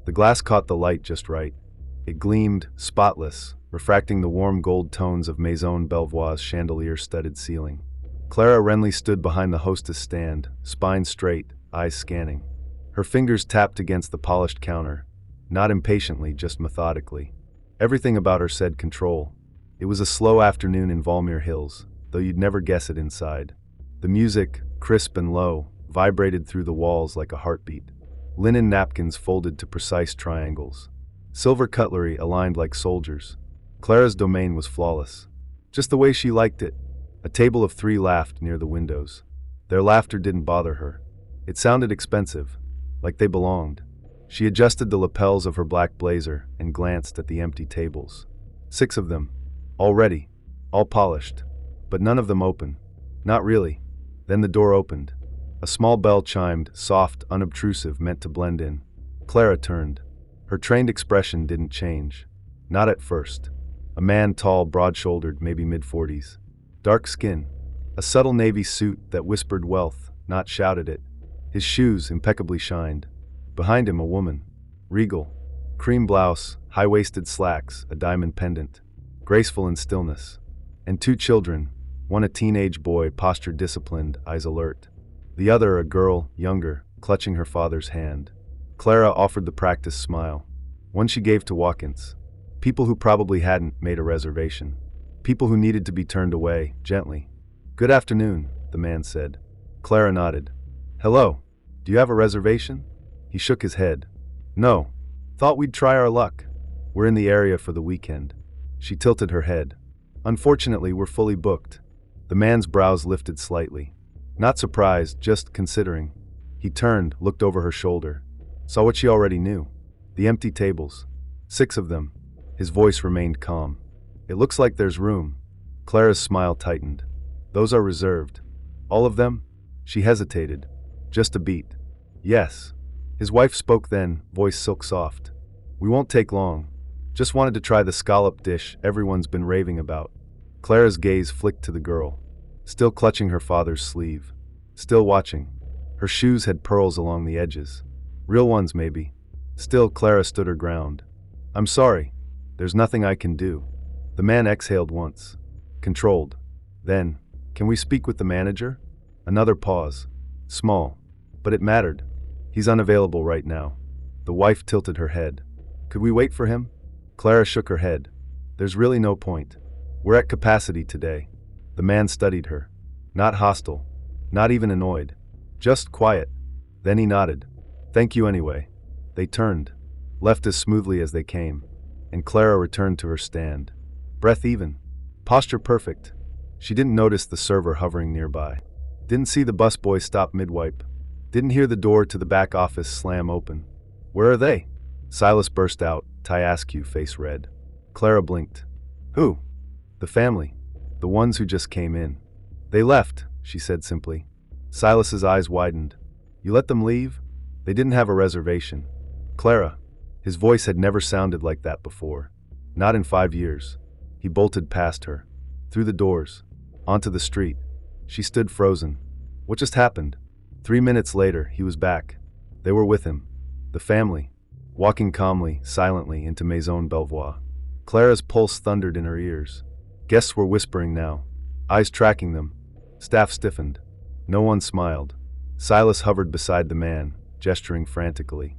The glass caught the light just right. It gleamed, spotless, refracting the warm gold tones of Maison Belvoir's chandelier-studded ceiling. Clara Renley stood behind the hostess stand, spine straight, eyes scanning. Her fingers tapped against the polished counter, not impatiently, just methodically. Everything about her said control. It was a slow afternoon in Valmere Hills, though you'd never guess it inside. The music, crisp and low, vibrated through the walls like a heartbeat. Linen napkins folded to precise triangles. Silver cutlery aligned like soldiers. Clara's domain was flawless. Just the way she liked it. A table of 3 laughed near the windows. Their laughter didn't bother her. It sounded expensive, like they belonged. She adjusted the lapels of her black blazer and glanced at the empty tables. 6 of them. All ready. All polished. But none of them open. Not really. Then the door opened. A small bell chimed, soft, unobtrusive, meant to blend in. Clara turned. Her trained expression didn't change. Not at first. A man, tall, broad-shouldered, maybe mid-40s. Dark skin. A subtle navy suit that whispered wealth, not shouted it. His shoes impeccably shined. Behind him a woman. Regal. Cream blouse, high-waisted slacks, a diamond pendant. Graceful in stillness. And 2 children, one a teenage boy, posture disciplined, eyes alert. The other a girl, younger, clutching her father's hand. Clara offered the practiced smile. One she gave to walk-ins. People who probably hadn't made a reservation. People who needed to be turned away, gently. "Good afternoon," the man said. Clara nodded. "Hello. Do you have a reservation?" He shook his head. "No. Thought we'd try our luck. We're in the area for the weekend." She tilted her head. "Unfortunately, we're fully booked." The man's brows lifted slightly. Not surprised, just considering. He turned, looked over her shoulder. Saw what she already knew. The empty tables. 6 of them. His voice remained calm. "It looks like there's room." Clara's smile tightened. "Those are reserved." "All of them?" She hesitated. "Just a beat." "Yes." His wife spoke then, voice silk soft. "We won't take long. Just wanted to try the scallop dish everyone's been raving about." Clara's gaze flicked to the girl, still clutching her father's sleeve, still watching. Her shoes had pearls along the edges. Real ones, maybe. Still, Clara stood her ground. "I'm sorry. There's nothing I can do." The man exhaled once. Controlled. Then, "Can we speak with the manager?" Another pause. Small. But it mattered. "He's unavailable right now." The wife tilted her head. "Could we wait for him?" Clara shook her head. "There's really no point. We're at capacity today." The man studied her. Not hostile. Not even annoyed. Just quiet. Then he nodded. "Thank you anyway." They turned. Left as smoothly as they came. And Clara returned to her stand. Breath even. Posture perfect. She didn't notice the server hovering nearby. Didn't see the busboy stop mid-wipe. Didn't hear the door to the back office slam open. "Where are they?" Silas burst out, tie askew, face red. Clara blinked. "Who?" "The family. The ones who just came in." "They left," she said simply. Silas's eyes widened. "You let them leave?" "They didn't have a reservation." "Clara." His voice had never sounded like that before. Not in 5 years. He bolted past her. Through the doors. Onto the street. She stood frozen. What just happened? 3 minutes later, he was back. They were with him. The family. Walking calmly, silently into Maison Belvoir. Clara's pulse thundered in her ears. Guests were whispering now. Eyes tracking them. Staff stiffened. No one smiled. Silas hovered beside the man, gesturing frantically.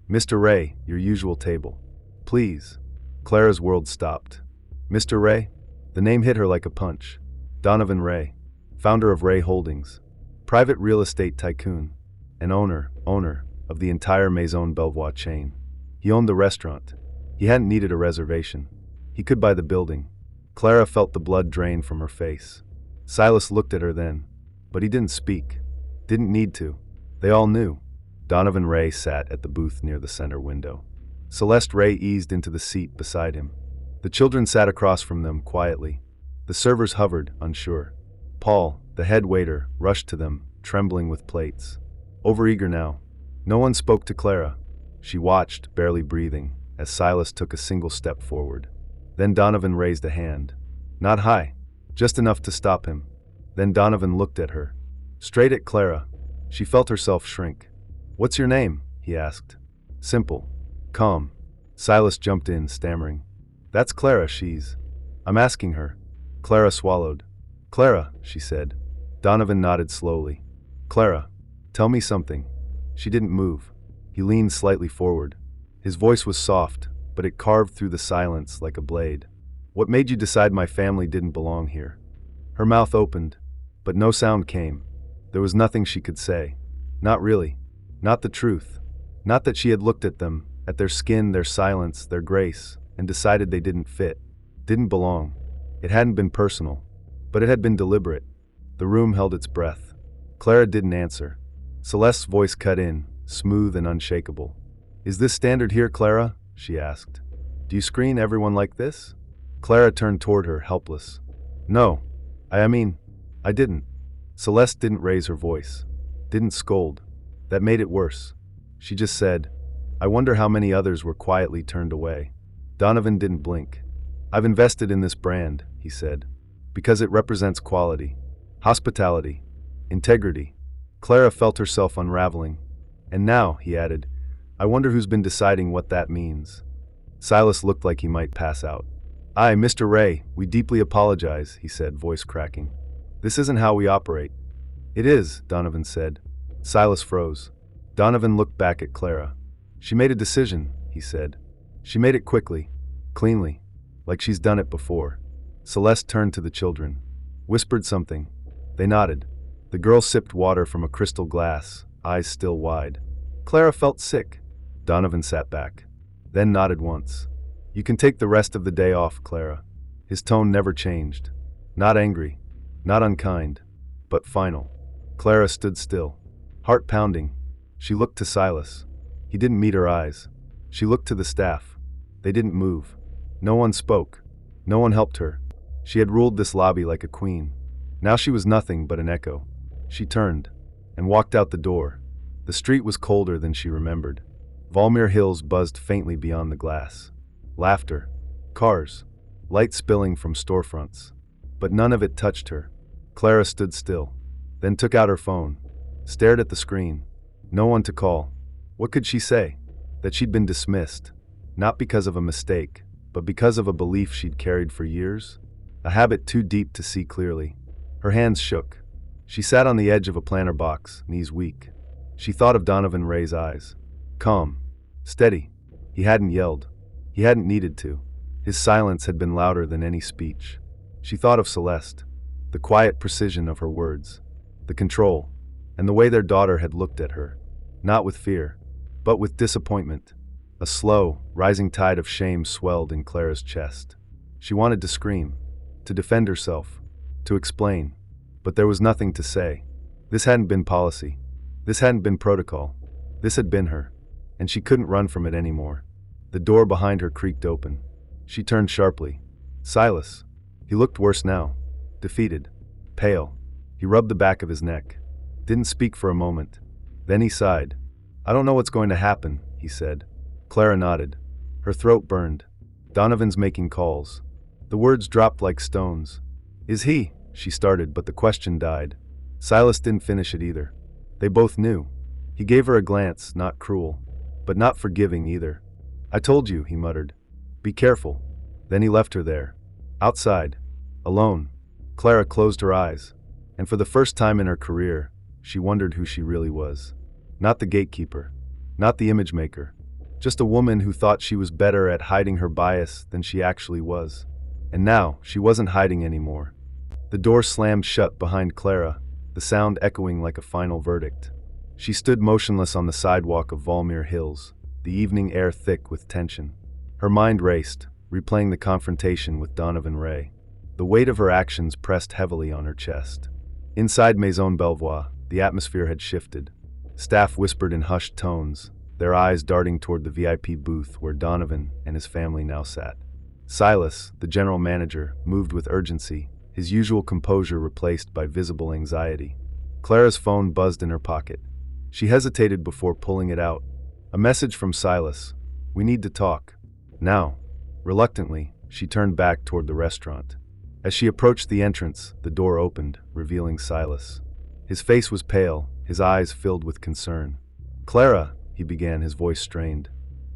"Mr. Raye, your usual table. Please." Clara's world stopped. "Mr. Raye?" The name hit her like a punch. Donovan Raye, founder of Raye Holdings. Private real estate tycoon. An owner of the entire Maison Belvoir chain. He owned the restaurant. He hadn't needed a reservation. He could buy the building. Clara felt the blood drain from her face. Silas looked at her then, but he didn't speak. Didn't need to. They all knew. Donovan Raye sat at the booth near the center window. Celeste Raye eased into the seat beside him. The children sat across from them quietly. The servers hovered, unsure. Paul, the head waiter, rushed to them, trembling with plates. Overeager now. No one spoke to Clara. She watched, barely breathing, as Silas took a single step forward. Then Donovan raised a hand. Not high, just enough to stop him. Then Donovan looked at her. Straight at Clara. She felt herself shrink. "What's your name?" he asked. Simple. Calm. Silas jumped in, stammering. That's Clara, I'm asking her. Clara swallowed. Clara, she said. Donovan nodded slowly. Clara, tell me something. She didn't move. He leaned slightly forward. His voice was soft, but it carved through the silence like a blade. What made you decide my family didn't belong here? Her mouth opened, but no sound came. There was nothing she could say. Not really. Not the truth. Not that she had looked at them, at their skin, their silence, their grace, and decided they didn't fit, didn't belong. It hadn't been personal, but it had been deliberate. The room held its breath. Clara didn't answer. Celeste's voice cut in, smooth and unshakable. Is this standard here, Clara? She asked. Do you screen everyone like this? Clara turned toward her, helpless. No. I didn't. Celeste didn't raise her voice. Didn't scold. That made it worse. She just said, I wonder how many others were quietly turned away. Donovan didn't blink. I've invested in this brand, he said, because it represents quality, hospitality, integrity. Clara felt herself unraveling. And now, he added, I wonder who's been deciding what that means. Silas looked like he might pass out. Mr. Raye, we deeply apologize, he said, voice cracking. This isn't how we operate. It is, Donovan said. Silas froze. Donovan looked back at Clara. She made a decision, he said. She made it quickly, cleanly, like she's done it before. Celeste turned to the children, whispered something. They nodded. The girl sipped water from a crystal glass, eyes still wide. Clara felt sick. Donovan sat back, then nodded once. You can take the rest of the day off, Clara. His tone never changed. Not angry, not unkind, but final. Clara stood still, heart pounding. She looked to Silas. He didn't meet her eyes. She looked to the staff. They didn't move. No one spoke. No one helped her. She had ruled this lobby like a queen. Now she was nothing but an echo. She turned and walked out the door. The street was colder than she remembered. Valmere Hills buzzed faintly beyond the glass. Laughter, cars, light spilling from storefronts. But none of it touched her. Clara stood still, then took out her phone, stared at the screen. No one to call. What could she say? That she'd been dismissed, not because of a mistake, but because of a belief she'd carried for years? A habit too deep to see clearly. Her hands shook. She sat on the edge of a planter box, knees weak. She thought of Donovan Raye's eyes. Calm, steady. He hadn't yelled. He hadn't needed to. His silence had been louder than any speech. She thought of Celeste, the quiet precision of her words, the control, and the way their daughter had looked at her, not with fear, but with disappointment. A slow, rising tide of shame swelled in Clara's chest. She wanted to scream, to defend herself, to explain, but there was nothing to say. This hadn't been policy. This hadn't been protocol. This had been her, and she couldn't run from it anymore. The door behind her creaked open. She turned sharply. Silas. He looked worse now. Defeated. Pale. He rubbed the back of his neck. Didn't speak for a moment. Then he sighed. I don't know what's going to happen, he said. Clara nodded. Her throat burned. Donovan's making calls. The words dropped like stones. Is he? She started, but the question died. Silas didn't finish it either. They both knew. He gave her a glance, not cruel, but not forgiving either. I told you, he muttered. Be careful. Then he left her there. Outside. Alone. Clara closed her eyes, and for the first time in her career, she wondered who she really was. Not the gatekeeper. Not the image maker. Just a woman who thought she was better at hiding her bias than she actually was. And now, she wasn't hiding anymore. The door slammed shut behind Clara, the sound echoing like a final verdict. She stood motionless on the sidewalk of Valmere Hills, the evening air thick with tension. Her mind raced, replaying the confrontation with Donovan Raye. The weight of her actions pressed heavily on her chest. Inside Maison Belvoir, the atmosphere had shifted. Staff whispered in hushed tones, their eyes darting toward the VIP booth where Donovan and his family now sat. Silas, the general manager, moved with urgency, his usual composure replaced by visible anxiety. Clara's phone buzzed in her pocket. She hesitated before pulling it out. A message from Silas. We need to talk. Now. Reluctantly, she turned back toward the restaurant. As she approached the entrance, the door opened, revealing Silas. His face was pale, his eyes filled with concern. Clara, he began, his voice strained.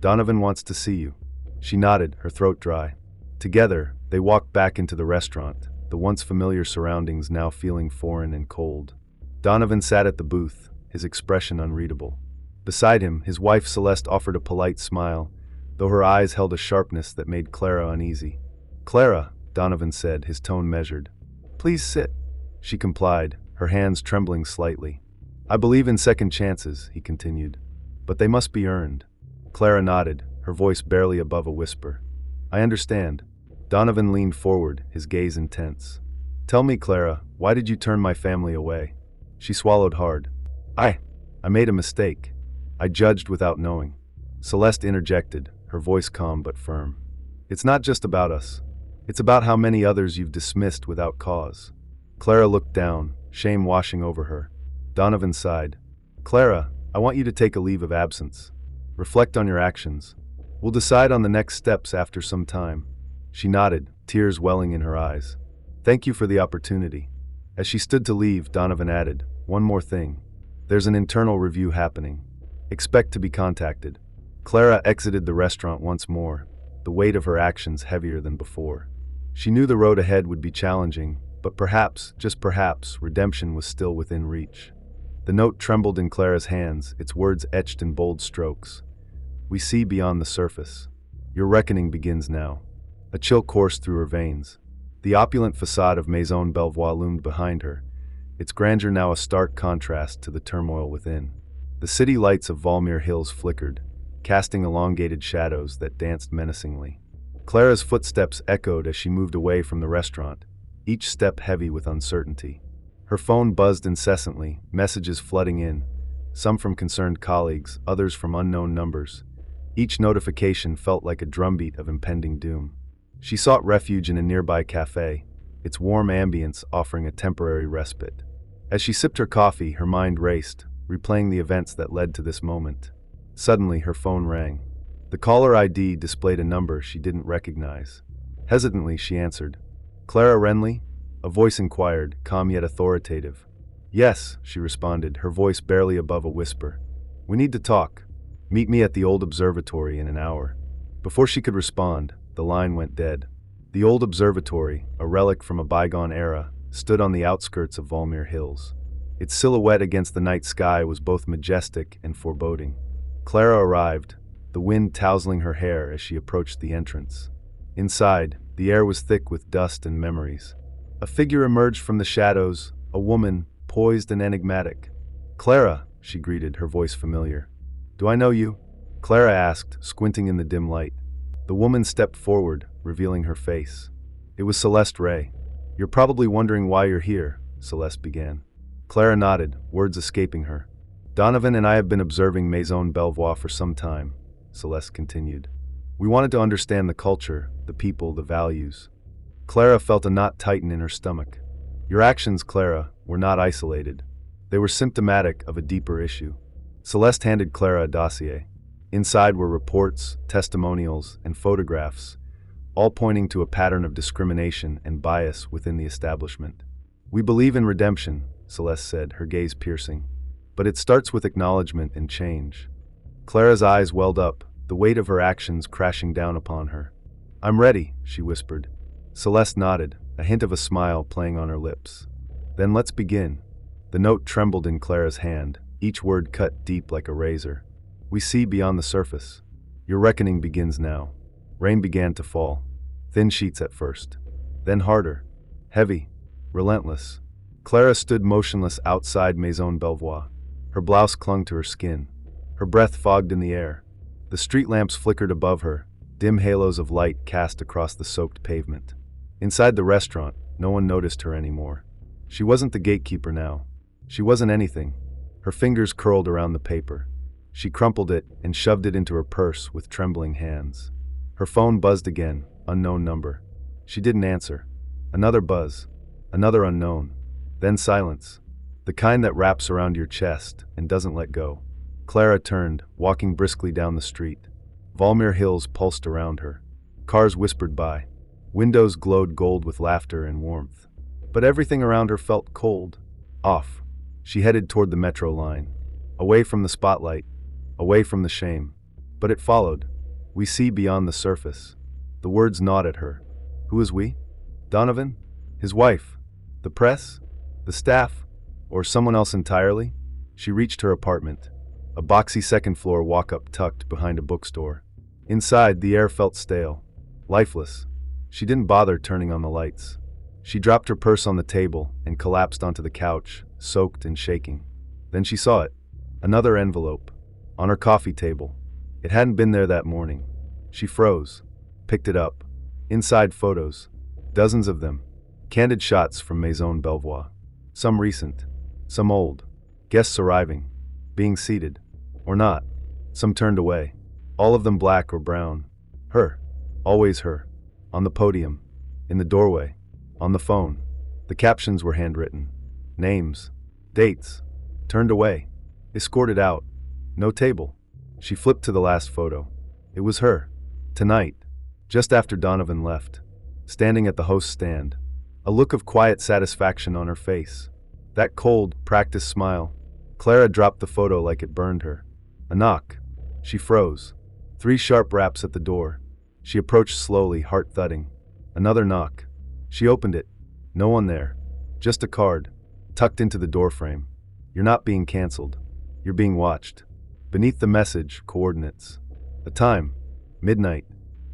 Donovan wants to see you. She nodded, her throat dry. Together, they walked back into the restaurant, the once familiar surroundings now feeling foreign and cold. Donovan sat at the booth, his expression unreadable. Beside him, his wife Celeste offered a polite smile, though her eyes held a sharpness that made Clara uneasy. "Clara," Donovan said, his tone measured. "Please sit." She complied, her hands trembling slightly. "I believe in second chances," he continued, "but they must be earned." Clara nodded, her voice barely above a whisper. "I understand." Donovan leaned forward, his gaze intense. "Tell me, Clara, why did you turn my family away?" She swallowed hard. I made a mistake. I judged without knowing." Celeste interjected, her voice calm but firm. "It's not just about us. It's about how many others you've dismissed without cause." Clara looked down, shame washing over her. Donovan sighed. "Clara, I want you to take a leave of absence. Reflect on your actions. We'll decide on the next steps after some time." She nodded, tears welling in her eyes. "Thank you for the opportunity." As she stood to leave, Donovan added, "One more thing. There's an internal review happening. Expect to be contacted." Clara exited the restaurant once more, the weight of her actions heavier than before. She knew the road ahead would be challenging, but perhaps, just perhaps, redemption was still within reach. The note trembled in Clara's hands, its words etched in bold strokes. "We see beyond the surface. Your reckoning begins now." A chill coursed through her veins. The opulent facade of Maison Belvoir loomed behind her, its grandeur now a stark contrast to the turmoil within. The city lights of Valmere Hills flickered, casting elongated shadows that danced menacingly. Clara's footsteps echoed as she moved away from the restaurant, each step heavy with uncertainty. Her phone buzzed incessantly, messages flooding in, some from concerned colleagues, others from unknown numbers. Each notification felt like a drumbeat of impending doom. She sought refuge in a nearby cafe, its warm ambience offering a temporary respite. As she sipped her coffee, her mind raced, replaying the events that led to this moment. Suddenly, her phone rang. The caller ID displayed a number she didn't recognize. Hesitantly, she answered. "Clara Renley?" A voice inquired, calm yet authoritative. "Yes," she responded, her voice barely above a whisper. "We need to talk. Meet me at the old observatory in an hour." Before she could respond, the line went dead. The old observatory, a relic from a bygone era, stood on the outskirts of Valmere Hills. Its silhouette against the night sky was both majestic and foreboding. Clara arrived, the wind tousling her hair as she approached the entrance. Inside, the air was thick with dust and memories. A figure emerged from the shadows, a woman, poised and enigmatic. "Clara," she greeted, her voice familiar. "Do I know you?" Clara asked, squinting in the dim light. The woman stepped forward, revealing her face. It was Celeste Raye. "You're probably wondering why you're here," Celeste began. Clara nodded, words escaping her. "Donovan and I have been observing Maison Belvoir for some time," Celeste continued. "We wanted to understand the culture, the people, the values." Clara felt a knot tighten in her stomach. "Your actions, Clara, were not isolated. They were symptomatic of a deeper issue." Celeste handed Clara a dossier. Inside were reports, testimonials, and photographs, all pointing to a pattern of discrimination and bias within the establishment. "We believe in redemption," Celeste said, her gaze piercing. "But it starts with acknowledgement and change." Clara's eyes welled up, the weight of her actions crashing down upon her. "I'm ready," she whispered. Celeste nodded, a hint of a smile playing on her lips. "Then let's begin." The note trembled in Clara's hand, each word cut deep like a razor. "We see beyond the surface. Your reckoning begins now." Rain began to fall. Thin sheets at first. Then harder. Heavy. Relentless. Clara stood motionless outside Maison Belvoir. Her blouse clung to her skin. Her breath fogged in the air. The street lamps flickered above her, dim halos of light cast across the soaked pavement. Inside the restaurant, no one noticed her anymore. She wasn't the gatekeeper now. She wasn't anything. Her fingers curled around the paper. She crumpled it and shoved it into her purse with trembling hands. Her phone buzzed again, unknown number. She didn't answer. Another buzz. Another unknown. Then silence. The kind that wraps around your chest and doesn't let go. Clara turned, walking briskly down the street. Valmere Hills pulsed around her. Cars whispered by. Windows glowed gold with laughter and warmth. But everything around her felt cold. Off. She headed toward the metro line. Away from the spotlight. Away from the shame. But it followed, We see beyond the surface. The words gnawed at her. Who is we? Donovan? His wife? The press? The staff? Or someone else entirely? She reached her apartment. A boxy second-floor walk-up tucked behind a bookstore. Inside, the air felt stale, lifeless. She didn't bother turning on the lights. She dropped her purse on the table and collapsed onto the couch, soaked and shaking. Then she saw it. Another envelope. On her coffee table. It hadn't been there that morning. She froze. Picked it up. Inside, photos. Dozens of them. Candid shots from Maison Belvoir. Some recent. Some old. Guests arriving. Being seated. Or not. Some turned away. All of them black or brown. Her. Always her. On the podium. In the doorway. On the phone. The captions were handwritten. Names. Dates. Turned away. Escorted out. No table. She flipped to the last photo. It was her. Tonight. Just after Donovan left. Standing at the host's stand. A look of quiet satisfaction on her face. That cold, practiced smile. Clara dropped the photo like it burned her. A knock. She froze. 3 sharp raps at the door. She approached slowly, heart thudding. Another knock. She opened it. No one there. Just a card. Tucked into the doorframe. You're not being canceled. You're being watched. Beneath the message, coordinates. A time. Midnight.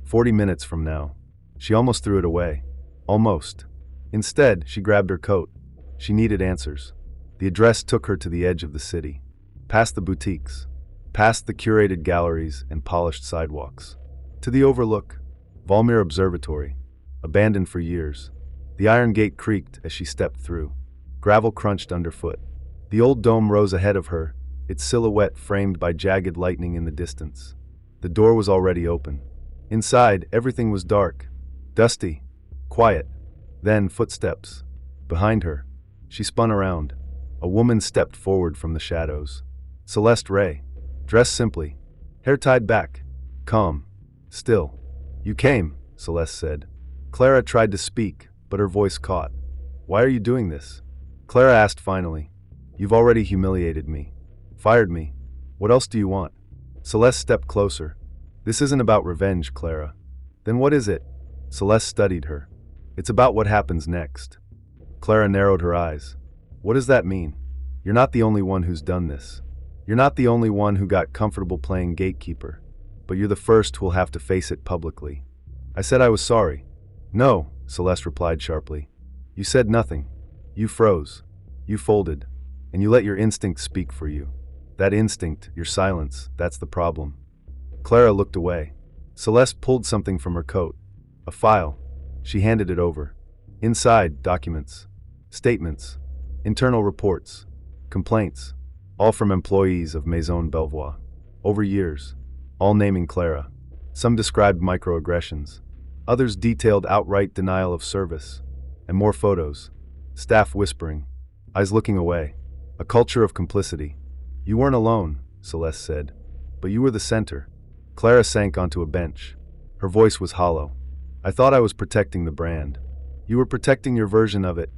40 minutes from now. She almost threw it away. Almost. Instead, she grabbed her coat. She needed answers. The address took her to the edge of the city. Past the boutiques. Past the curated galleries and polished sidewalks. To the overlook. Valmere Observatory. Abandoned for years. The iron gate creaked as she stepped through. Gravel crunched underfoot. The old dome rose ahead of her, its silhouette framed by jagged lightning in the distance. The door was already open. Inside, everything was dark. Dusty. Quiet. Then, footsteps. Behind her. She spun around. A woman stepped forward from the shadows. Celeste Raye. Dressed simply. Hair tied back. Calm. Still. You came, Celeste said. Clara tried to speak, but her voice caught. Why are you doing this? Clara asked finally. You've already humiliated me. Fired me. What else do you want? Celeste stepped closer. This isn't about revenge, Clara. Then what is it? Celeste studied her. It's about what happens next. Clara narrowed her eyes. What does that mean? You're not the only one who's done this. You're not the only one who got comfortable playing gatekeeper. But you're the first who'll have to face it publicly. I said I was sorry. No, Celeste replied sharply. You said nothing. You froze. You folded. And you let your instinct speak for you. That instinct, your silence, that's the problem. Clara looked away. Celeste pulled something from her coat. A file. She handed it over. Inside, documents. Statements. Internal reports. Complaints. All from employees of Maison Belvoir. Over years. All naming Clara. Some described microaggressions. Others detailed outright denial of service. And more photos. Staff whispering. Eyes looking away. A culture of complicity. You weren't alone, Celeste said. But you were the center. Clara sank onto a bench. Her voice was hollow. I thought I was protecting the brand. You were protecting your version of it.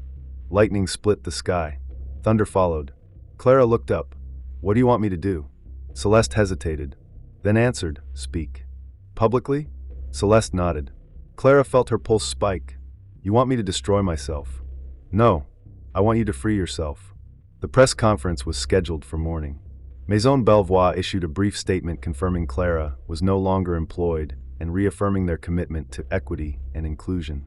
Lightning split the sky. Thunder followed. Clara looked up. What do you want me to do? Celeste hesitated. Then answered, speak. Publicly? Celeste nodded. Clara felt her pulse spike. You want me to destroy myself? No. I want you to free yourself. The press conference was scheduled for morning. Maison Belvoir issued a brief statement confirming Clara was no longer employed and reaffirming their commitment to equity and inclusion.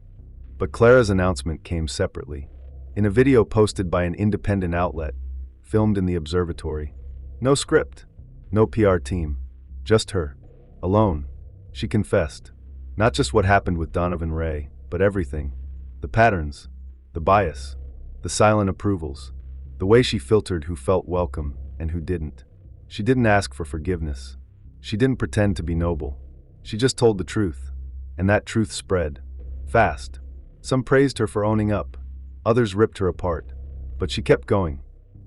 But Clara's announcement came separately. In a video posted by an independent outlet, filmed in the observatory. No script. No PR team. Just her. Alone. She confessed. Not just what happened with Donovan Raye, but everything. The patterns. The bias. The silent approvals. The way she filtered who felt welcome and who didn't. She didn't ask for forgiveness. She didn't pretend to be noble. She just told the truth. And that truth spread. Fast. Some praised her for owning up. Others ripped her apart. But she kept going.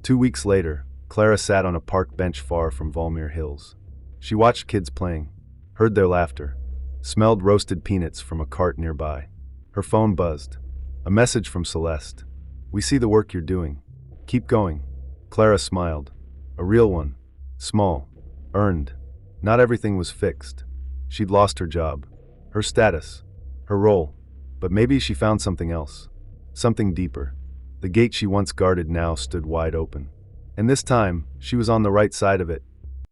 2 weeks later, Clara sat on a park bench far from Valmere Hills. She watched kids playing. Heard their laughter. Smelled roasted peanuts from a cart nearby. Her phone buzzed. A message from Celeste. We see the work you're doing. Keep going. Clara smiled. A real one. Small. Earned. Not everything was fixed. She'd lost her job, her status, her role, but maybe she found something else, something deeper. The gate she once guarded now stood wide open. And this time, she was on the right side of it,